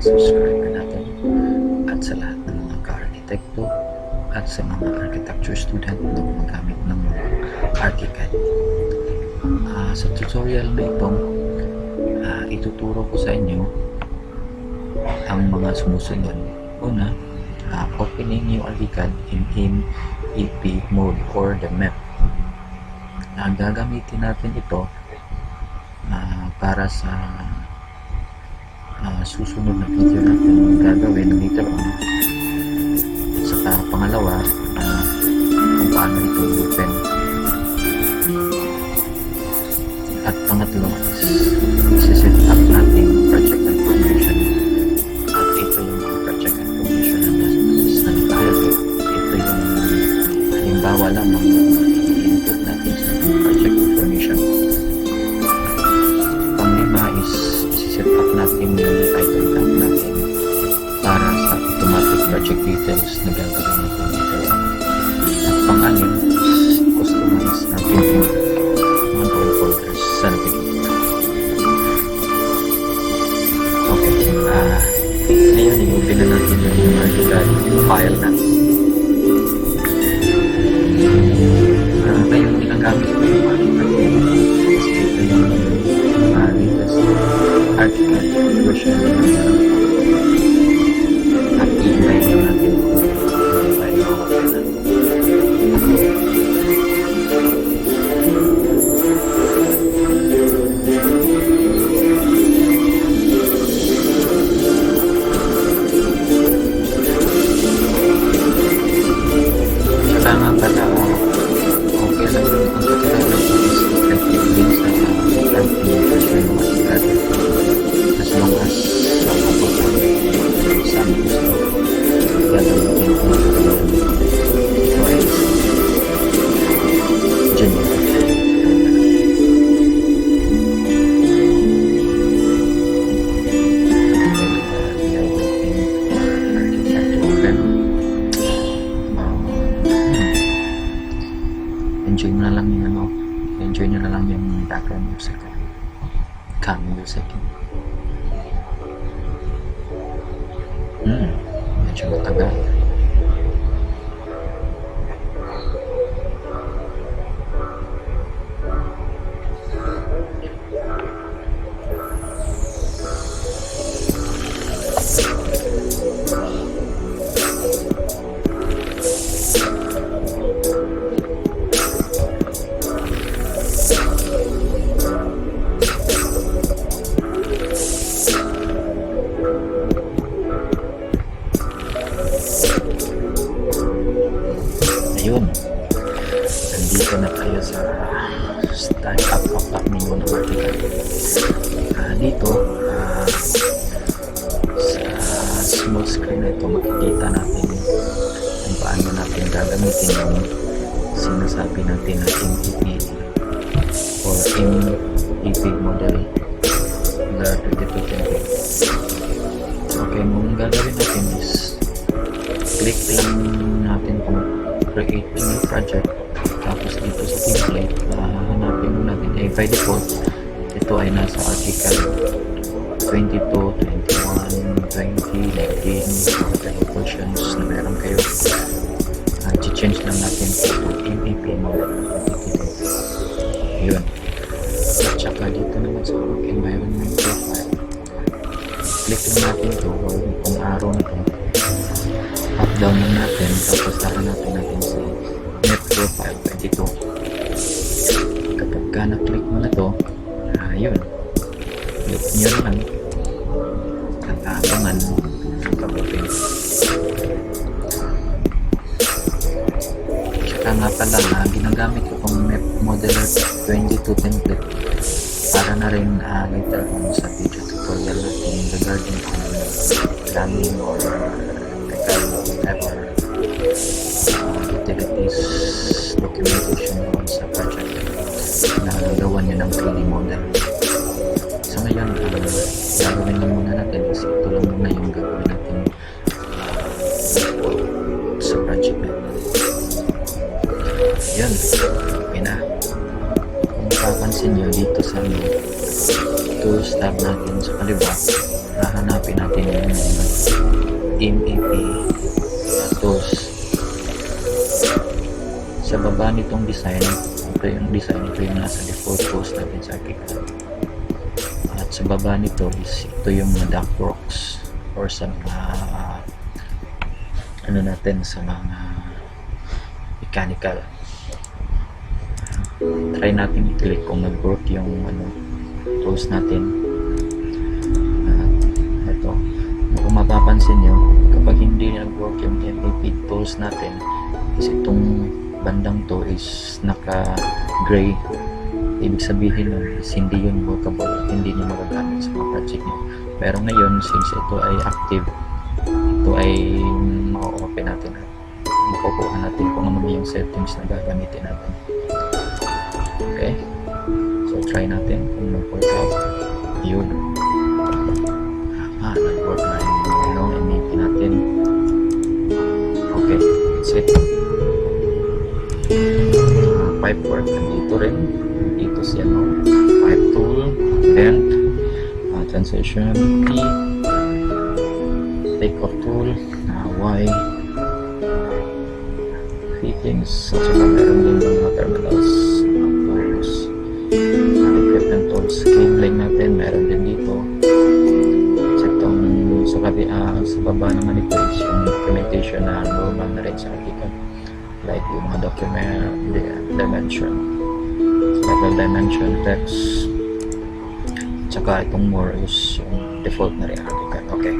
subscriber natin at sa lahat ng mga ka-arkitekto at sa mga architecture student na gumagamit ng ArchiCAD. Sa tutorial na ito, ituturo ko sa inyo ang mga sumusunod. Una, opening yung ArchiCAD in EP mode or the map. Gagamitin natin ito para sa susunod na video natin gagawin later on. Saka pangalawa, kung paano ito open. At pangatlo is set up natin project information. At ito yung project information na nasa ito yung halimbawa lamang i-input natin sa project information. Panglima is set up natin yung title tag natin para sa automatic project details na gagawin natin later on. At pang-anim is customize natin yung mga folders sa natin. Okay, ngayon i-open na natin yung ArchiCAD file natin. Ngayon ginagamit ko yung ArchiCAD kasi ito yung latest ArchiCAD version at i-try na natin file na open na. Enjoy nyo na lang yung background music ko. Calm music. Medyo matagal. Ayun, nandito na tayo sa start up menu ng ArchiCAD. Dito sa small screen na ito makikita natin kung paano natin gagamitin yung sinasabi natin na MEP or MEP model Blur 22 template. Okay, mong gagawin natin is click lang natin kung create a new project, tapos dito sa template hanapin mo natin by default ito ay nasa ArchiCAD 22, 21, 20, 19 whatever versions na meron kayo. I-change lang natin to MEP model. Yun, at saka dito naman sa work environment profile, click lang natin ito or kung arrow na ito, up down lang natin, tapos hahanapin natin sa net profile 22. Kapag na-click mo na to, yun, click nyo lang at abangan ang pag-open. Tsaka nga pala ginagamit ko pang map modeler 22 template para na rin later on sa video tutorial natin regarding planning or whatever utilities documentation doon sa project na gawa nyo ng 3D model. So ngayon, gagawin lang muna natin kasi ito lang muna yung gagawin natin sa project natin. Yan, okay na. Kung mapapansin nyo dito sa tools tab natin sa kaliwa, hahanapin natin yung Team AP tools. Sa baba nitong design, ito yung nasa default tools natin sa ArchiCAD. At sa baba nito is ito yung mga DocWorks or sa mga sa mga mechanical. Try natin i-click kung nag-work yung tools natin. Ito, kung mapapansin nyo, kapag hindi nag-work yung MAP tools natin, is itong bandang to is naka-gray. Ibig sabihin nun is hindi yun workable, hindi nyo magagamit sa mga project nyo. Pero ngayon, since ito ay active, ito ay ma-open natin at makukuha natin kung ano yung settings na gagamitin natin. Okay, so try natin kung mag-work out. Yun, nag-work na yung MAP natin. Okay, that's it. Pipe work nandito rin, dito si pipe tool, vent, transition T, take off tool, Y, fittings, at saka meron din mga terminals, tools, equipment tools, cabling natin, meron din dito. Sa baba naman ito is yung documentation na normal na rin sa ArchiCAD, like yung mga document dimension, level dimension, text, tsaka itong more is yung default na rin ArchiCAD. Okay,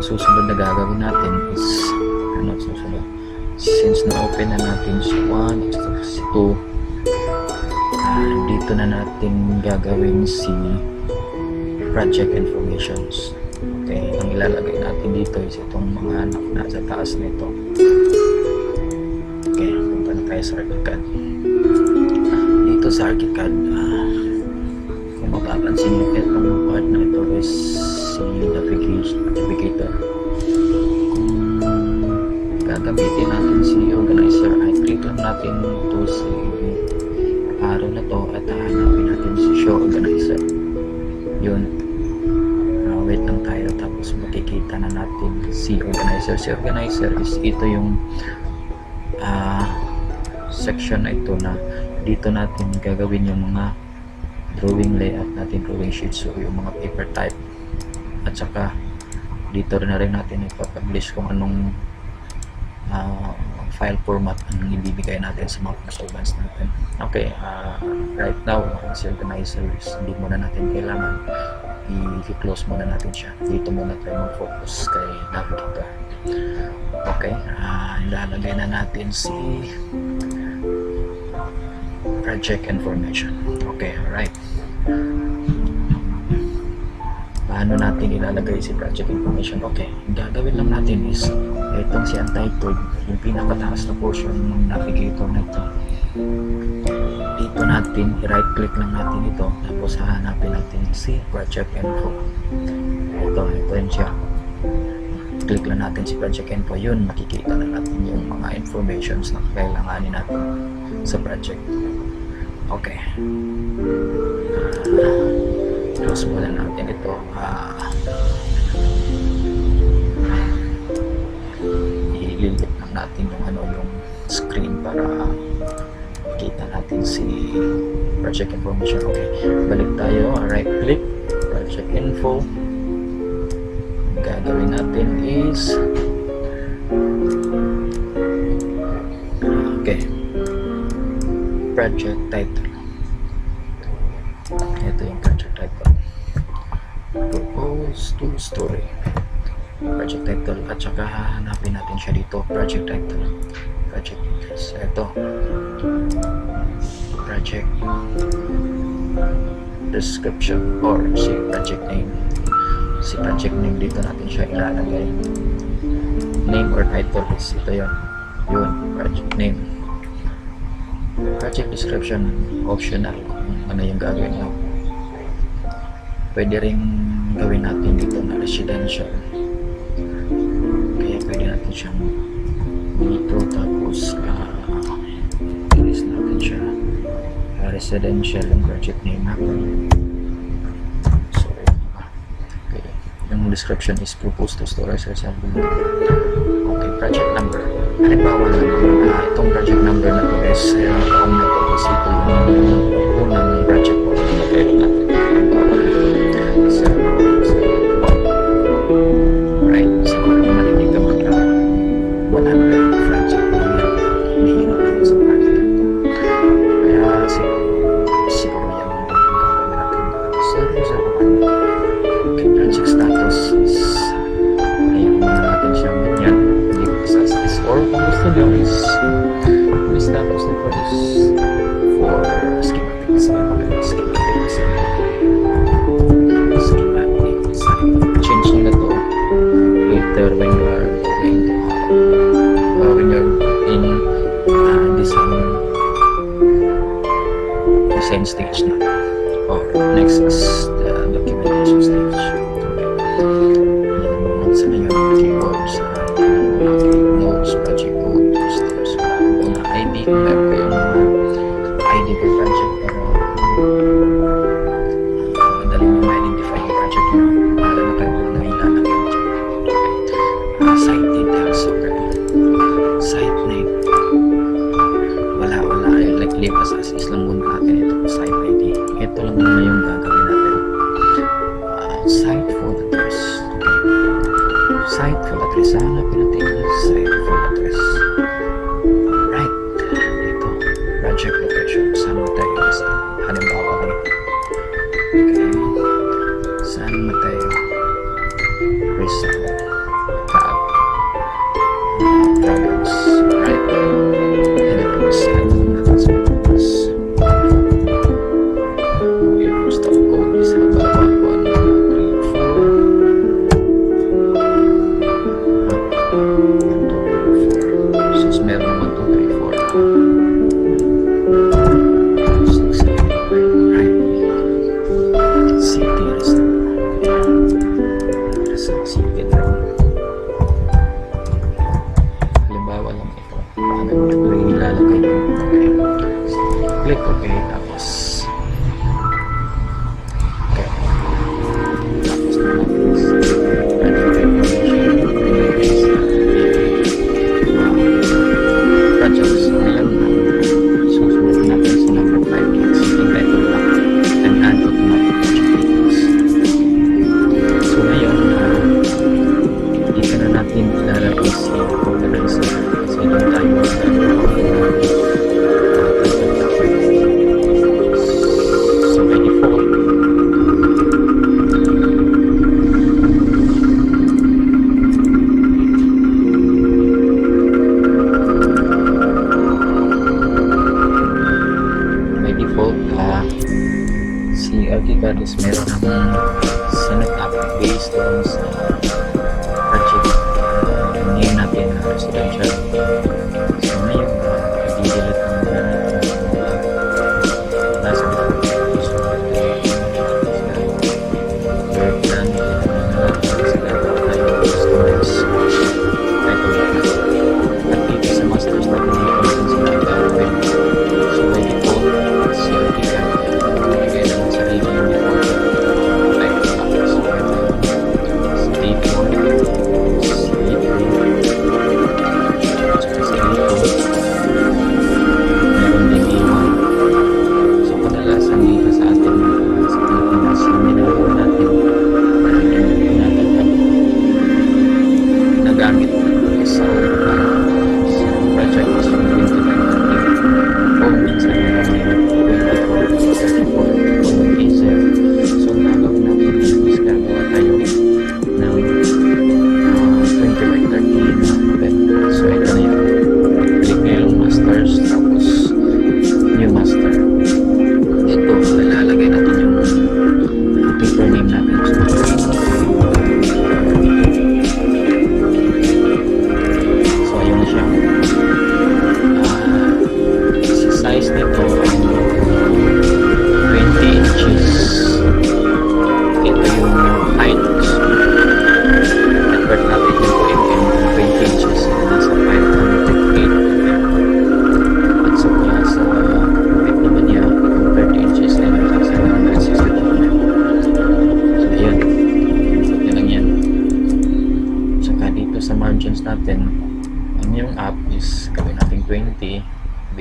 susunod na gagawin natin is susunod, since na-open na natin si 1 at si 2, dito na natin gagawin si project informations. Okay, ang ilalagay natin dito is itong mga nasa taas nito. Okay, punta na tayo sa ArchiCAD. Dito sa ArchiCAD, kung mapapansin nyo, itong part na ito is si navigator. Kung gagamitin natin si organizer, ay click lang natin ito si arrow na to at hanapin natin si show organizer. Yun, wait lang tayo, tapos makikita na natin si organizer. Si organizer is ito yung section na ito na dito natin gagawin yung mga drawing layout natin, drawing sheets, so yung mga paper type, at saka dito na rin natin ipapublish kung anong file format ang ibibigay natin sa mga consultants natin. Okay, right now si organizer is hindi muna natin kailangan, i-close muna natin siya. Dito muna tayo mag-focus kay navigator. Okay, ilalagay na natin si project information. Okay, alright. Paano natin ilalagay si project information? Okay, gagawin lang natin is itong si untitled, yung pinakataas na portion ng navigator na ito. Dito natin, i-right click lang natin ito, tapos hahanapin natin si project info. Ito yun siya. Click lang natin si project info, yun, makikita na natin yung mga informations na kailanganin natin sa project. Okay, close muna natin ito. Ililit lang natin yung screen para kita natin si project information. Okay, balik tayo, right click, project info. Ang gagawin natin is project title. Ito yung project title, propose to story, project title, at saka hanapin natin siya dito, project title, project details. Ito, project description or si project name. Si project name dito natin siya ilalagay. Name or title is ito yun, project name. Project description optional kung ano yung gagawin nyo. Pwede rin gawin natin dito na residential, kaya pwede natin siyang dito, tapos ilis natin siya residential yung project name natin. yung description is proposed to storage reservoir. Okay, project number. Halimbawa lang, itong project number na to is taong na to is ito yung unang project po. Okay, natin. So, right, so marinig ka magka 100 project na mahirap naman sa project. Kaya siguro yan ang gagawin natin. So, okay, project status is ayaw muna natin siya ganyan. As this or kung gusto nyo is yung status nito is for schematics. Change nyo na to later when you are going when you're in design stage na or next is the documentation stage. Sa ngayon, keywords notes, project code, steps, una ID, kung meron kayong ID per project pero madali mo ma-identify yung project nyo, para na kayo na ilan na project. Site details, okay. Site name, wala, like leave as is lang muna natin ito po site ID. Ito lang muna yung gagawin natin. Site full address, site full address, hanapin natin yung site full address. Right, dito, project location, saan mo tayo sa halimbawa lang. Okay, saan mo tayo result tab products, right, Philippines, stock code is halimbawa 1, 2, 3, 4. Since meron 1, 2, 3, 4 6, 7, 8, right, city city halimbawa lang ito paano ito ilalagay yun. Okay, click OK, tapos okay, tapos na projects ngayon susunod natin sa number 5 is entitled lang and add automatic project details. So ngayon dito na natin ilalagay si organizer kasi doon tayo so by default si ArchiCAD is meron namang sinet up based on sa project name natin na residential. So ngayon i-delete naman natin nasa default. So we're done tayo storage title at dito sa masters natin dito sa gagawin. So by default si ArchiCAD naman sa review niya like tapos data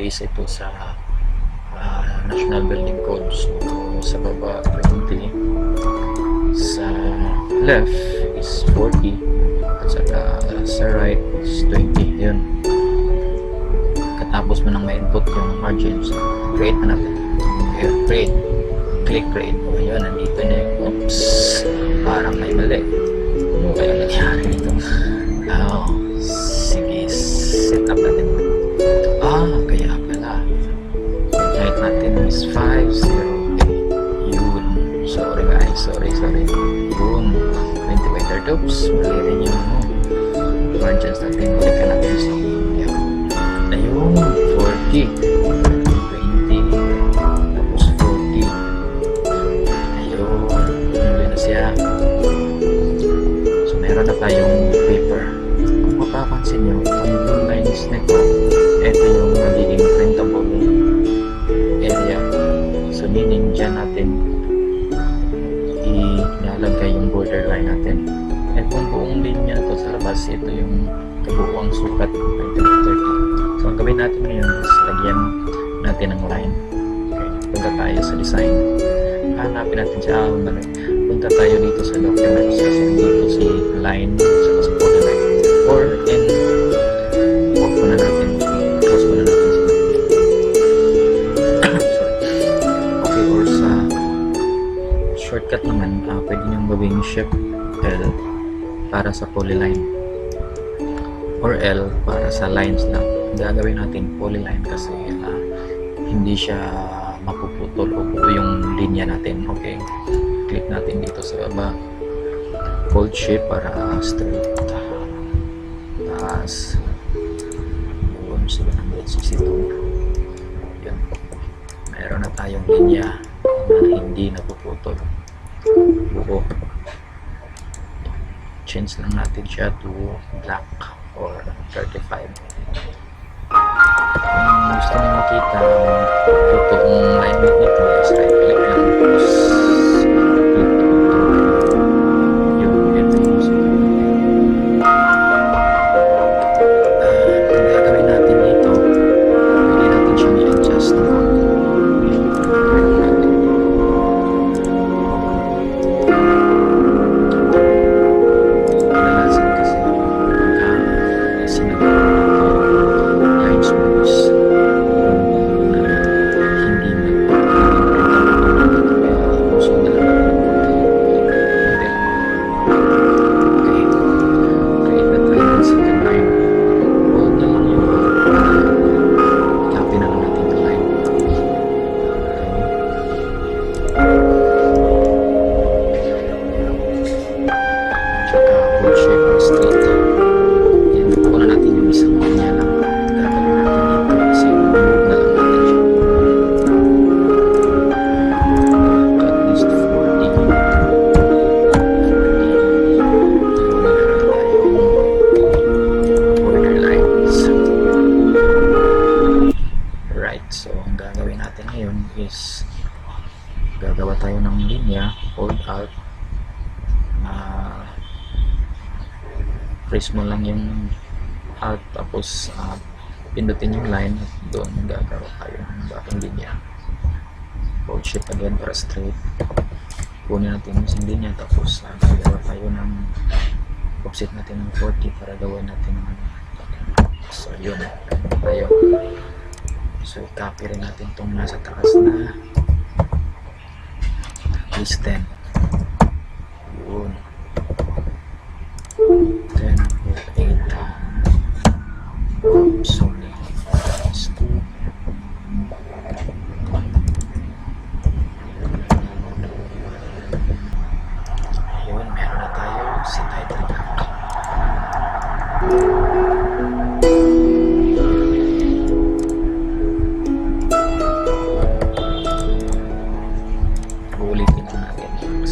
base ito sa National Building Code. So sa baba 20, sa left is 40, at saka sa right is 20. Yun, katapos mo nang ma-input yung margins, create na natin. Ayun, create, click create. Ayun, nandito na yung oops, parang may mali. Ano kaya nangyari dito? Sige, set up natin. Kaya pala height natin is 508. Yun, sorry guys, sorry. Yun, 20 by 30. Oops, mali rin yung margins natin. Balikan natin sa ayun, 40, 20, tapos 40. Ayun, mali na siya. So meron na tayong paper. Kung mapapansin nyo, ang blue lines nito, ito yung magiging printable area. So meaning dyan natin ilalagay yung borderline natin. Itong buong linya to sa labas, ito yung kabuuang sukat ng 20-30. So ang gawin natin ngayon is lagyan natin ng line. Okay, punta tayo sa design. Hanapin natin siya. Punta tayo dito sa documents. Kasi dito si line sa polyline. Or off muna natin. Close muna natin sila. Okay, or sa shortcut naman, pwede niyong gawing Shift L para sa polyline, or L para sa lines lang. Gagawin natin polyline kasi hindi siya mapuputol o buo yung linya natin. Okay, click natin dito sa baba, hold shift para straight, taas, yun, 762. Yun, meron na tayong linya na hindi napuputol, buo. Change lang natin siya to black or 35. Kung gusto nyo makita totoong alignment nito, is right click lang, tapos yung ito yung ang gagawin natin dito, pwede natin siya i-adjust na gagawa tayo ng linya, hold alt, press mo lang yung alt, tapos pindutin yung line at doon gagawa tayo ng bagong linya. Hold shift again para straight, kunin natin yung isang linya, tapos gagawa tayo ng offset natin ng 40 para gawin natin ng so yun, tayo. So copy rin natin itong nasa taas na is 10. Yun. 10 or 8. Sorry. Is 2. Ayun, meron na tayo sa title block. Ulitin lang natin.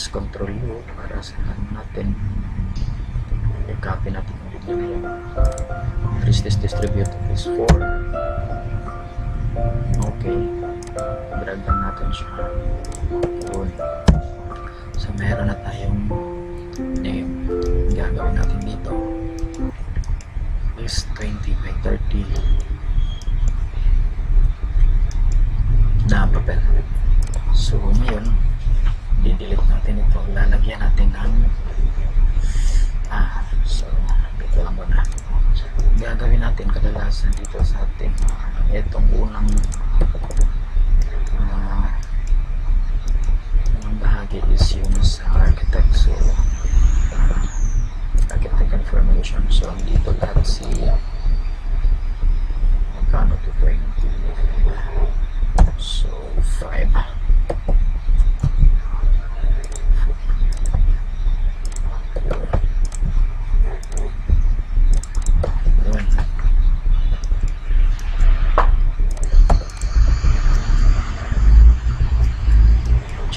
Tapos control U para sa natin i-copy natin yung Christie's distributed is 4. Okay, drag lang natin siya. Yun. So meron na tayong name. Gagawin natin dito is 20 by 30 na papel. So ngayon di-delete natin ito, lalagyan natin ng so dito lang muna. Gagawin natin kadalasan dito sa ating itong unang bahagi is yung sa architect. So architect information. So dito lahat si magkano to bring. So 5.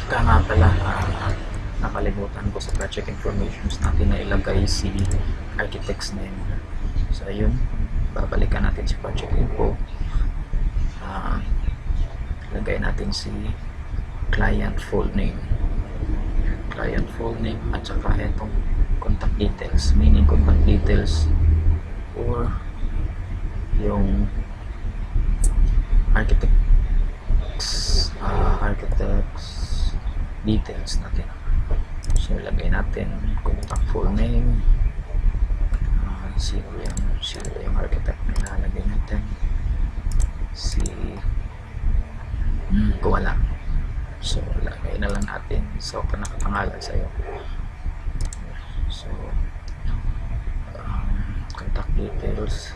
Tsaka nga pala, nakalimutan ko sa project informations natin na ilagay si architect's name. So ayun, babalikan natin si project info. Lagay natin si client full name at saka itong contact details, meaning contact details or yung architects details natin. So ilagay natin contact full name, sino yung architect na ilalagay natin, si kung wala. So lagay na lang natin so nakapangalan sa'yo. So contact details,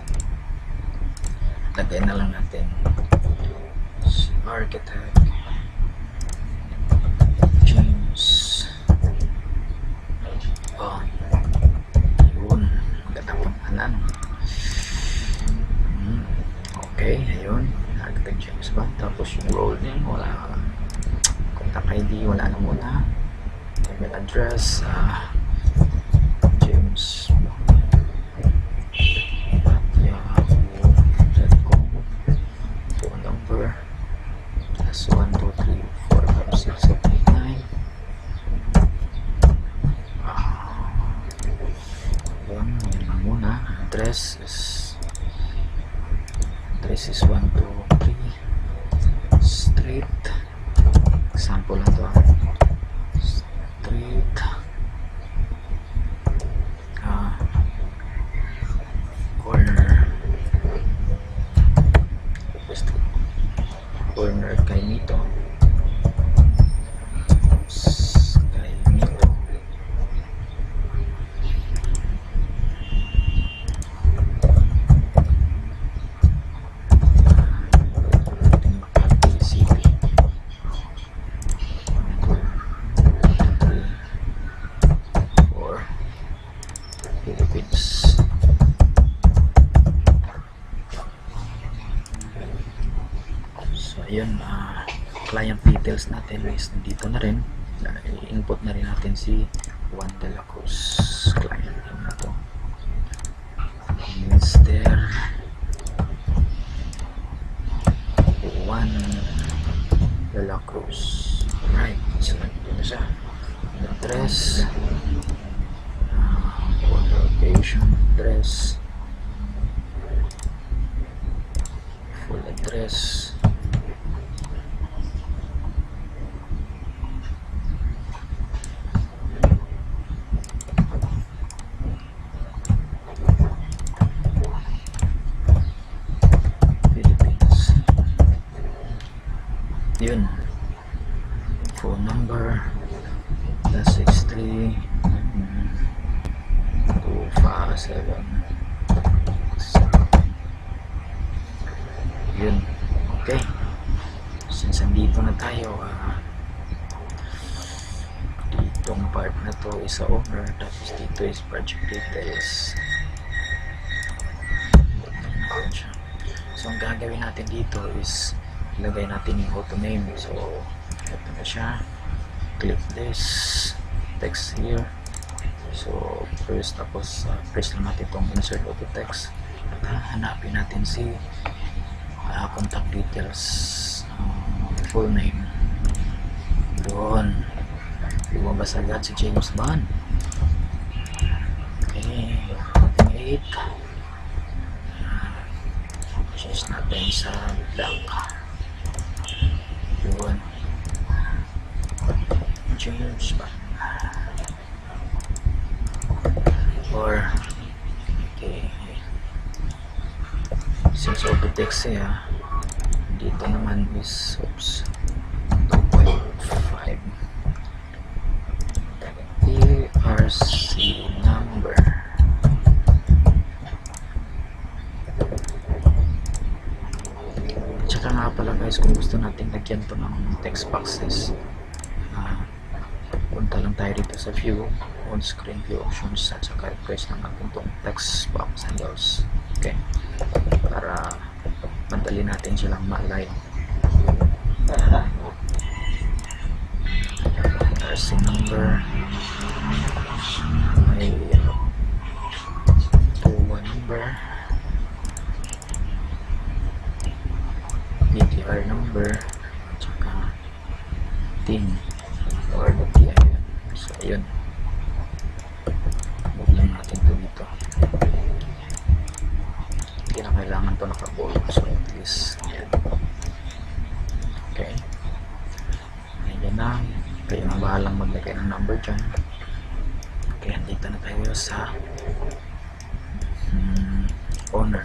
lagay na lang natin si architect James. Yun, magandang pangalan. Okay, ayun, architect James ba? Tapos yung role name, wala. Contact ID, wala na muna. Email address, James yahoo.com. Phone number +1 2 3 4 5 6 7 8 9. Yun lang muna. Address is 1 2 3 street, example lang to, street corner kay Nito, Philippines. So ayun, client details natin is nandito na rin. I-input na rin natin si Juan de la Cruz, client na to. Mr. Juan de la Cruz. Alright, so nandito na siya. Address, location, address, full address, Philippines. Yun, phone number +63 257. Yun, okay, since andito na tayo, ditong part na to is sa owner, tapos dito is project details. So ang gagawin natin dito is ilagay natin yung auto name. So ito na siya, click this, text here. So first, tapos press lang natin itong insert auto text at hanapin natin si contact details, full name. Doon lumabas agad si James Bond. Okay, 8. Change natin sa blank. Doon James Bond. Or okay, since auto text dito naman is 2.5 PRC number. Tsaka nga pala guys, kung gusto natin lagyan to ng text boxes, punta lang tayo dito sa view, on screen view options, at saka press lang natin itong text box handles. Okay, para madali natin silang ma-align. RC number, may OWA number, DTR number, tsaka TIN or DTI. So ayun, huwag lang natin ito dito, hindi na kailangan ito nakabold, so at least ayan. Okay, ayan na, kayo na bahalang maglagay ng number dyan. Okay, dito na tayo sa owner.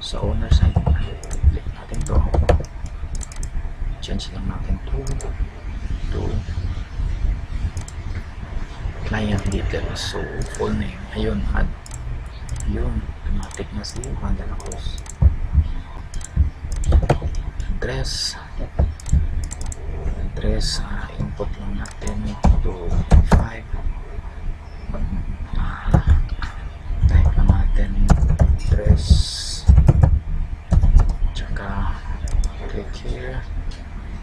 Sa owner side, click natin to, change lang natin to client details. So full name, ayun, add yun, automatic na si Juan de la Cruz. Address, input lang natin to 5. Type lang natin address, tsaka click here,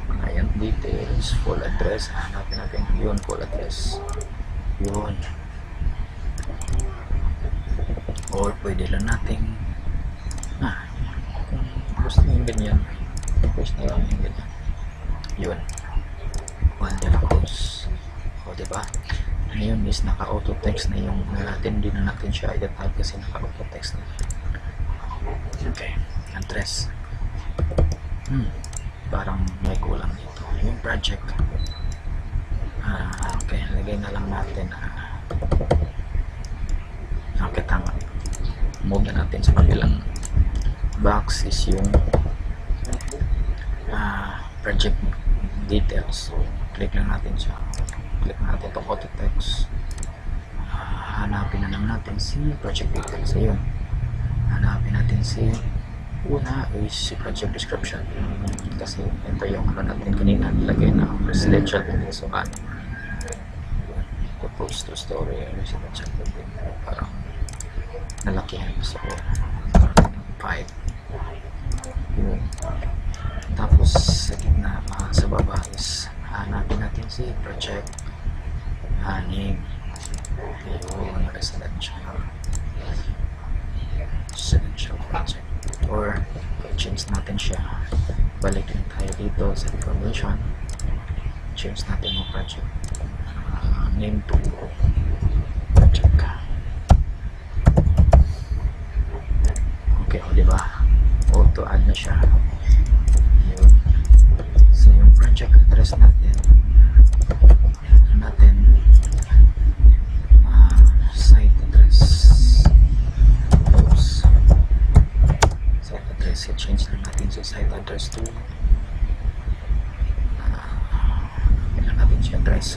client details, full address. Hanapin natin yun, full address yun. Or pwede lang natin kung gusto nyo yung ganyan, push na lang yung ganyan yun, Juan de la Cruz. O diba, ngayon is naka auto text na yung natin, hindi na natin siya i-type kasi naka auto text na. Okay, address, parang may kulang dito yung project. Okay, lagay na lang natin okay, tama. Move na natin sa kabilang box is yung project details. Click lang natin siya, click natin itong auto text. Hanapin na lang natin si project details. Ayun, hanapin natin si una is si project description, kasi ito yung natin kanina nilagay na residential building. So proposed to story residential building, parang nalakihan. So 5 yun. Tapos sa gitna, sa baba is hanapin natin si project name. Yun, residential project. Or change natin siya, balik din tayo dito sa information, change natin yung project name to project. Okay, o diba, auto add na siya. Yun. So yung project address natin site address, change lang natin sa site address to natin siya address.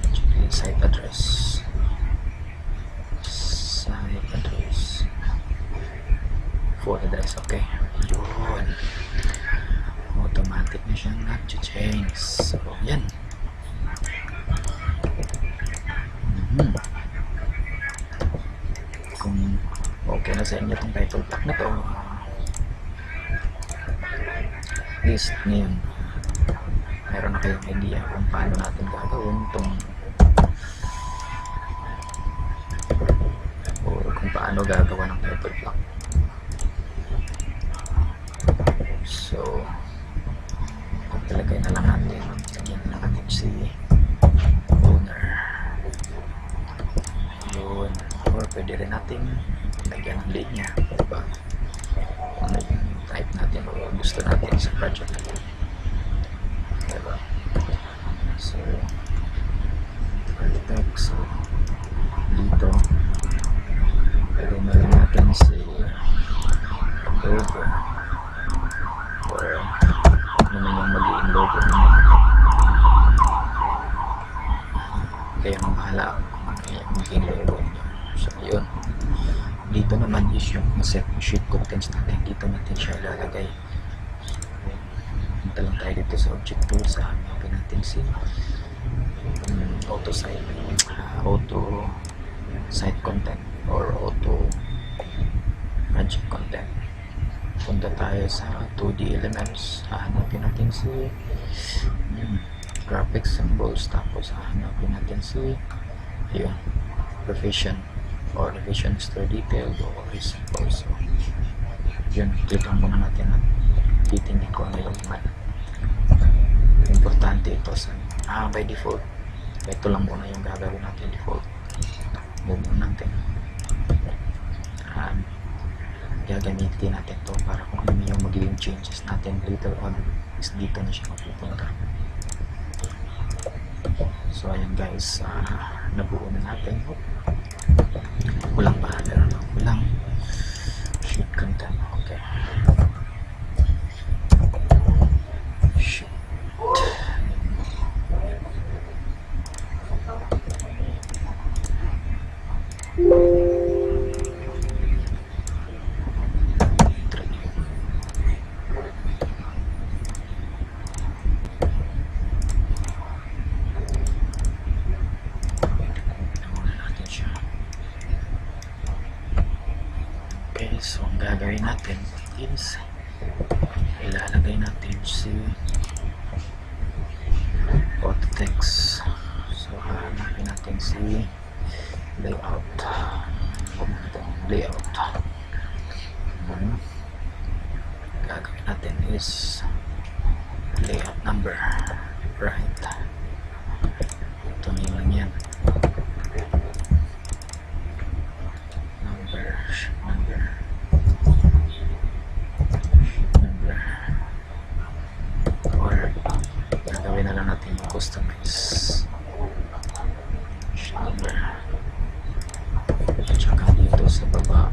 Okay, site address full address. Okay, yun, automatic na siyang nag-change. So yan. Kung okay na sa inyo itong title tag na to, list name, meron na kayong idea kung paano natin gagawin itong or kung paano gagawa ng purple block. So pagkalagay na lang natin, lagyan na natin si owner yun, or pwede rin natin lagyan ng linya, diba? Ano yung type natin o gusto natin sa project natin, diba? So text, so dito pwede na rin natin si logo or ano man yung magiging logo naman, kaya nang bahala kung ano yung magiging logo nyo. So yun, dito naman is yung set sheet contents natin, dito natin siya ilalagay. Punta lang tayo dito sa object tools, hanapin natin si auto site content or auto project content. Punta tayo sa 2D elements, hanapin natin si graphics symbols, tapos hanapin natin si ayun, revision or revision store detail or symbols. So yun, click lang muna natin at titingin ko ano yung importante ito sa by default. Ito lang muna yung gagawin natin default. Move natin. Gagamitin natin to para kung ano yung magiging changes natin later on is dito na siya mapupunta. So ayan guys, nabuo na natin. Walang bahala, walang sheet content. Okay. Sheet. So ang gagawin natin is ilalagay natin si auto text. So hanapin natin si layout. Gagawin natin is layout number, right? Ito na lang yan, number or gagawin na lang natin yung customize number at saka dito sa baba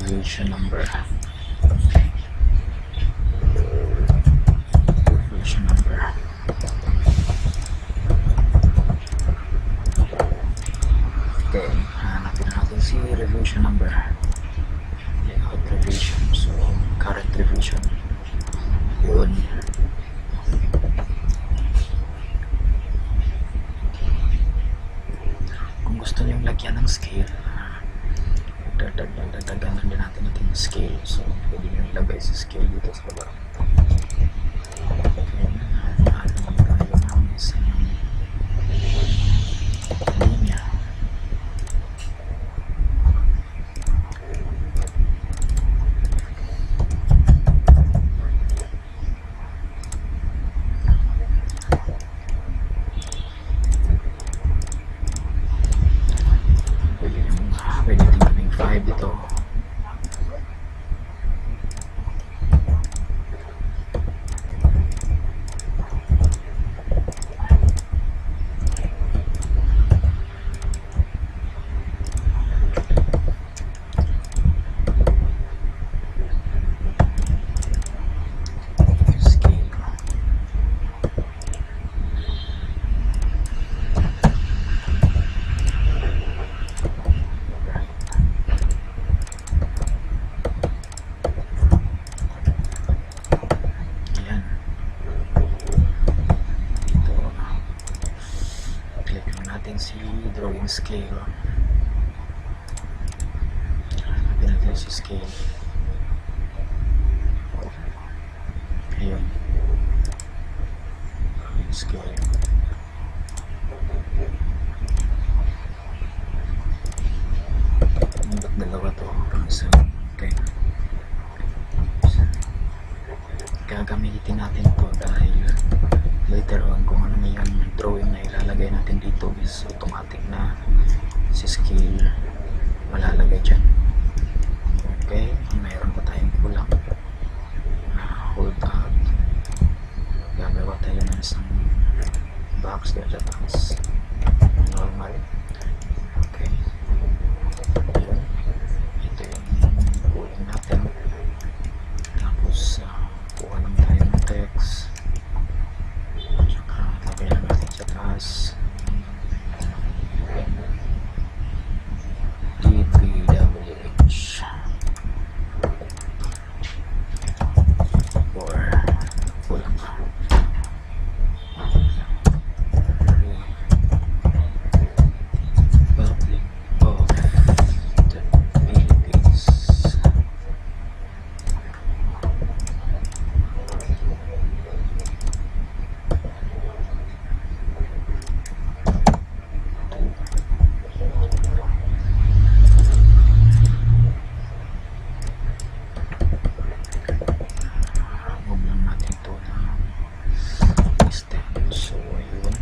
revision number. Okay, hanapin natin si revision number, layout revision, so current revision yun. Kung gusto nyo lagyan ng scale, dagdagan din natin yung scale, so pwede nyo ilagay sa scale dito sa baba. Pwede din kaming 5 dito. Si drawing scale, si scale. Ayun. Scale. Ba't dalawa to? Okay. Gagamitin natin to dahil later on kung ano na yung drawing na ilalagay natin dito is automatic na si scale malalagay dyan. Okay, mayroon pa tayong kulang na hold up. Gagawa tayo ng isang box dito sa taas, normal. Okay, yun. Ito yung kulang natin. Tapos kuha lang tayo ng text, tsaka lagay lang natin sa taas. DPWH or kulang pa. Republic of the Philippines. Huwag lang natin ito ng step. So, ayun.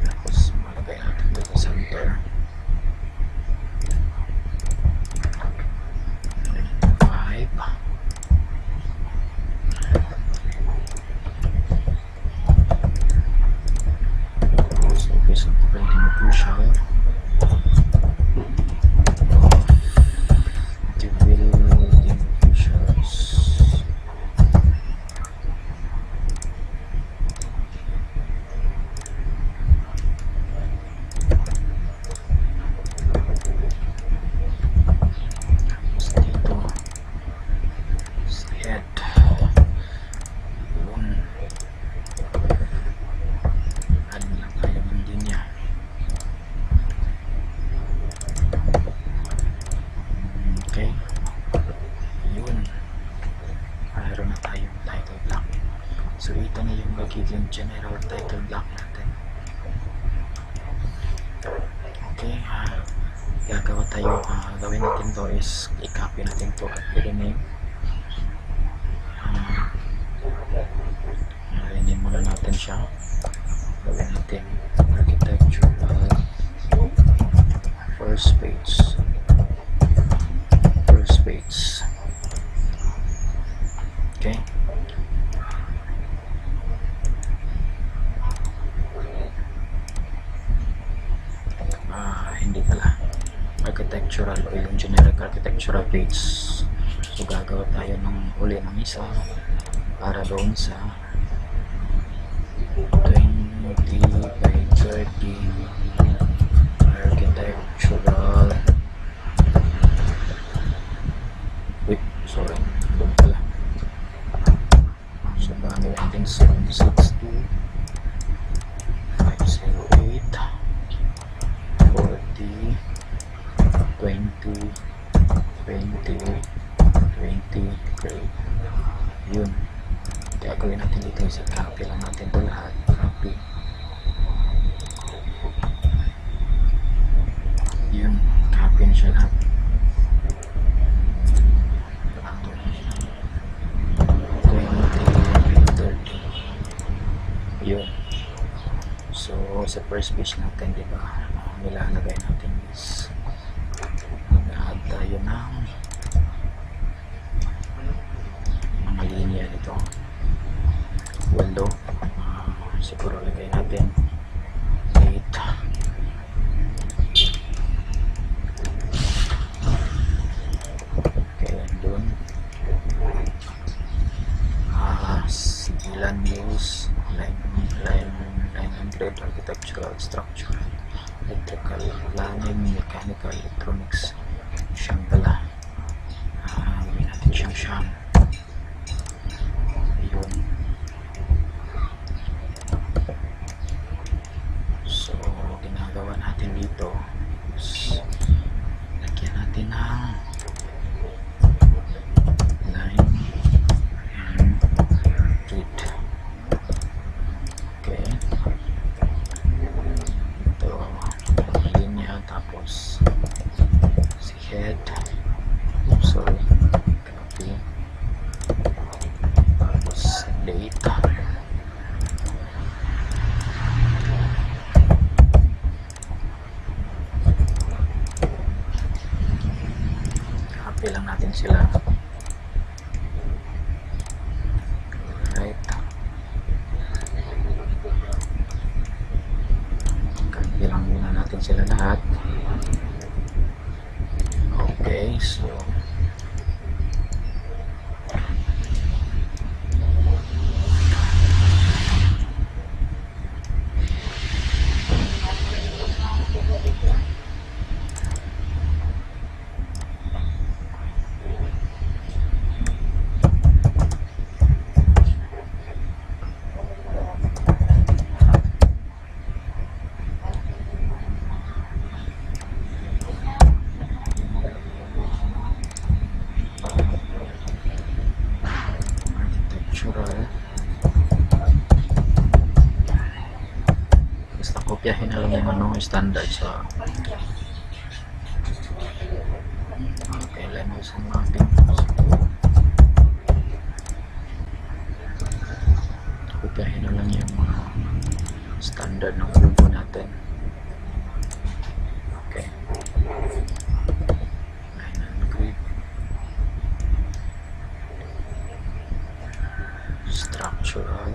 Tapos, malagay natin dito sa center. 5. So, piece of building official of the building officials. Tapos dito sa head, yun, add lang tayo ng linya. Okay, yun, mayroon na tayong title block. So ito na yung magiging general title block natin. Okay, gagawa tayo, gawin natin to is i-copy natin to at i-rename. I-rename muna natin siya. Gawin natin architectural first page. Okay, hindi pala architectural o yung generic architectural page. So gagawa tayo ng uli ng isa para doon sa 20 by 30 architectural. Wait, sorry, doon pala. So gagawin natin 762 508 40 20 20 20 grade. Yun, gagawin natin dito is copy lang natin ito lahat. Copy. Yun, copy na siya lahat. Yun. So sa first page natin, di ba, nilalagay natin is mag-add tayo ng mga linya dito. Waldo, siguro lagay natin 8. Okay, and dun sigilan news line 900 architectural structure electrical planning mechanical electronics siyang pala. Gawin natin siyang ayun. So natin dito. Lagyan natin ng line and grid. Okay. Ito, linya, tapos si head. Sorry. Copy. Tapos date. Copy lang natin sila. Right. Copy lang muna natin sila lahat. Okay, so architectural. Basta kopyahin na lang yung ano, standard sa kailan sa mapping. Kopyahin na lang yung mga standard ng logo natin. Okay. Line and grid. Structural.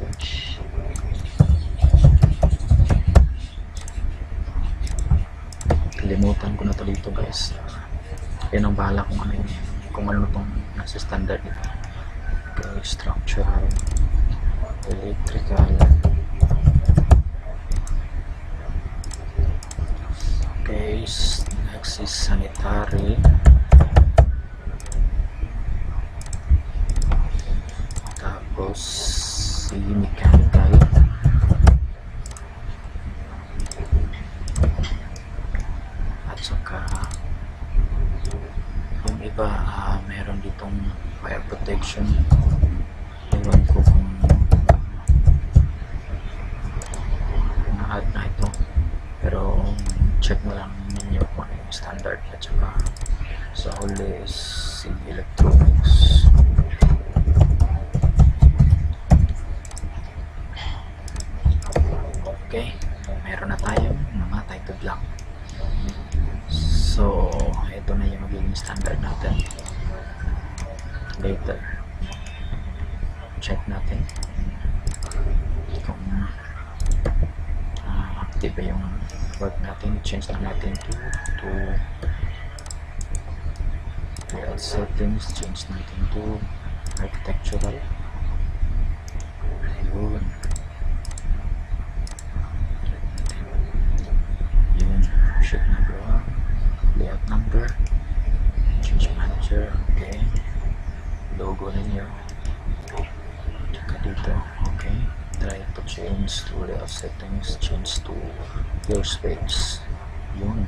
Kalimutan ko na to dito, guys. Yan ang bahala kung ano tong nasa standard dito. Okay, structural, electrical. Okay, next is sanitary. Tapos si mechanical. At saka yung iba meron ditong fire protection. Ewan ko kung na-add na ito, pero check na lang ninyo kung ano yung standard. At saka sa huli is si electronics. Okay, meron na tayong mga title block. So, ito na yung magiging standard natin. Later, check natin kung active ba yung work natin. Change na natin to layout settings. Change natin to architectural. Ayun. Sheet number 1, layout number, change manager. Okay, logo ninyo, tsaka dito. Okay, try to change to layout settings, change to your space. Yun,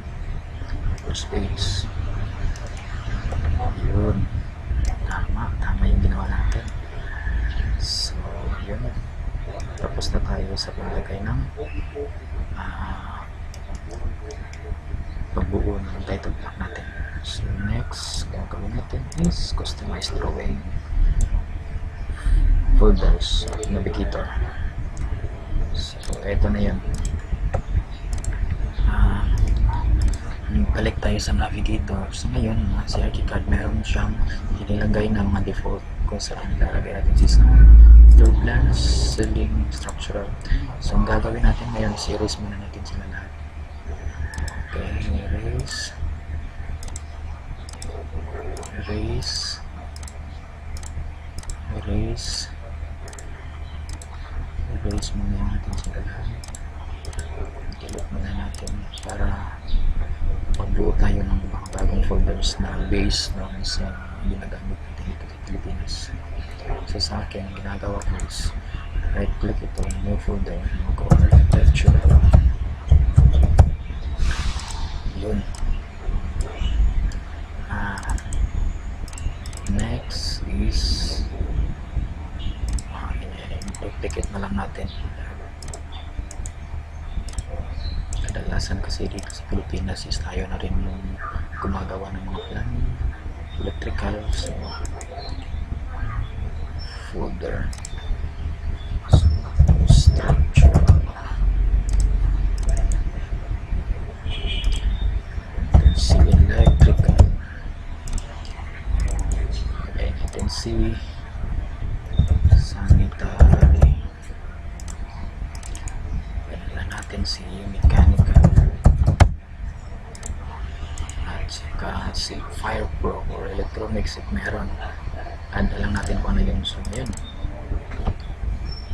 your space. Yun, tama yung ginawa natin. So yun, tapos na tayo sa paglagay ng pagbuo ng title block natin. So next, gagawin natin is customize drawing folders, navigator. So eto na yan. Balik tayo sa navigator. So ngayon, si ArchiCAD meron siyang inilagay ng mga default kung saan nilalagay natin si floor plan, ceiling, structural. So ang gagawin natin ngayon, series muna natin sila lahat. Okay, erase muna natin sila lahat. Delete muna natin para pagbuo tayo ng mga bagong folders na base ng sa ginagamit natin dito sa Pilipinas. So sa akin, ginagawa ko is right click ito, new folder, mag-architectural. kadalasan kasi dito sa Pilipinas is tayo na rin yung gumagawa ng mga planning, electrical, so folder, so structural, then see electrical, and you can see sanitary, and natin si mechanical, at saka si fire pro or electronics if meron. Add na lang natin kung ano yun. So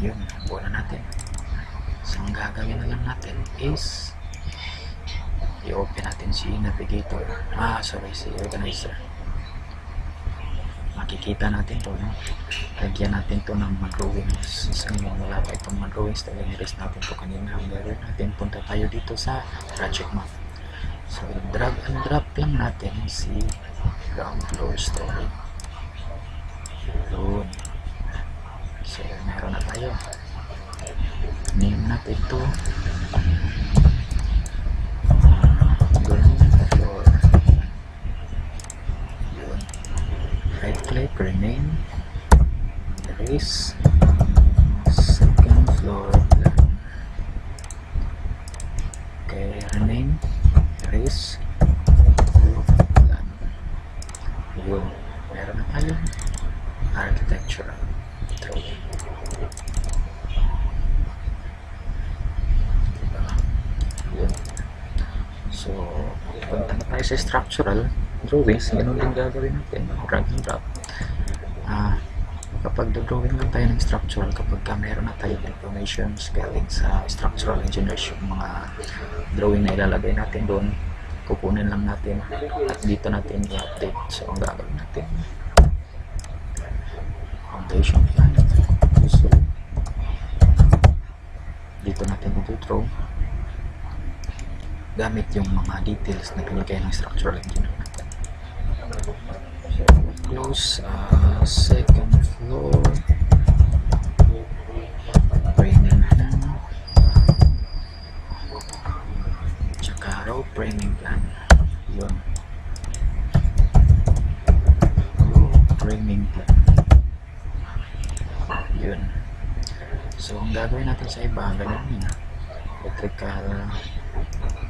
yun buo na natin. So ang gagawin na lang natin is i-open natin si navigator, si organizer. Makikita natin to, no? Lagyan natin to ng mga drawings. So ngayon wala pa itong mga drawings, nag-erase natin to kanina. Ang gagawin natin, punta tayo dito sa project map. So drag and drop lang natin si ground floor story. Yun. So meron na tayo. Name natin to ground floor. Yun. Right click, rename, erase, second floor plan. Okay, rename, erase, floor plan. Yun. Meron na tayo architectural drawing. Diba? Yun. So punta na tayo sa structural drawings. Ganun din gagawin natin, drag and drop. Kapag drawing lang tayo ng structural, kapag meron na tayong informations galing sa structural engineers, yung mga drawing na ilalagay natin doon, kukunin lang natin at dito natin i-update. So ang gagawin natin, foundation plan, so dito natin i-draw gamit yung mga details na binigay ng structural engineer natin. So close, second floor, framing plan, tsaka row framing plan. Yun, row framing plan. Yun. So ang gagawin natin sa iba, ganun yun, electrical,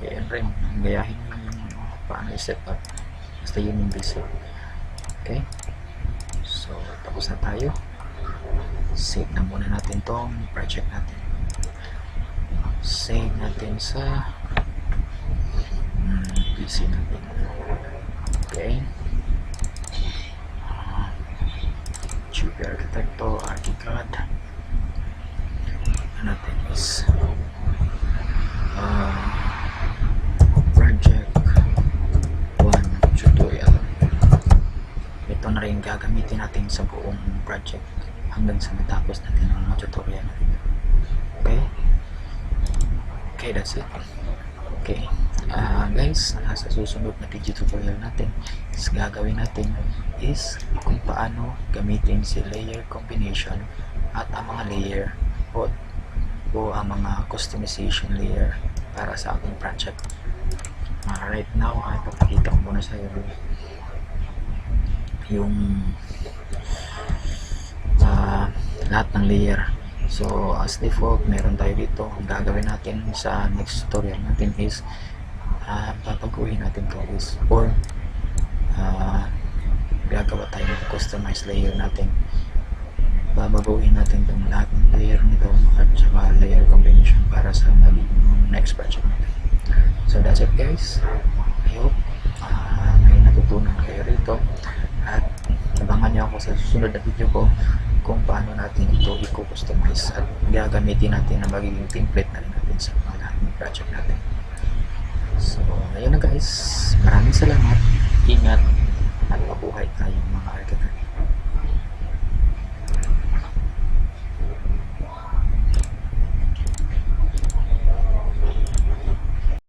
yan rin, gayahin mo yung paano i-set up, basta yun yung basic. Okay, so tapos na tayo. Save na muna natin tong project natin. Save natin sa PC natin. Okay, GP Architecto, ArchiCAD. Ano natin is project 1 tutorial. Ito na rin gagamitin natin sa buong project hanggang sa matapos natin ang mga tutorial. Okay, that's it. Okay, guys, sa susunod na video tutorial natin is gagawin natin is kung paano gamitin si layer combination at ang mga layer o ang mga customization layer para sa ating project. Right now, ipapakita ko muna sa iyo yung lahat ng layer. So as default, meron tayo dito. Ang gagawin natin sa next tutorial natin is papaguhin natin to is or gagawa tayo ng customized layer natin. Babaguhin natin itong lahat ng layer nito at saka layer combination para sa next project natin. So that's it, guys. I hope may natutunan kayo rito at abangan nyo ako sa susunod na video ko kung paano natin ito i-customize at gagamitin natin na magiging template na rin natin sa mga lahat ng project natin. So ayun na, guys, maraming salamat, ingat at mabuhay tayong mga architect.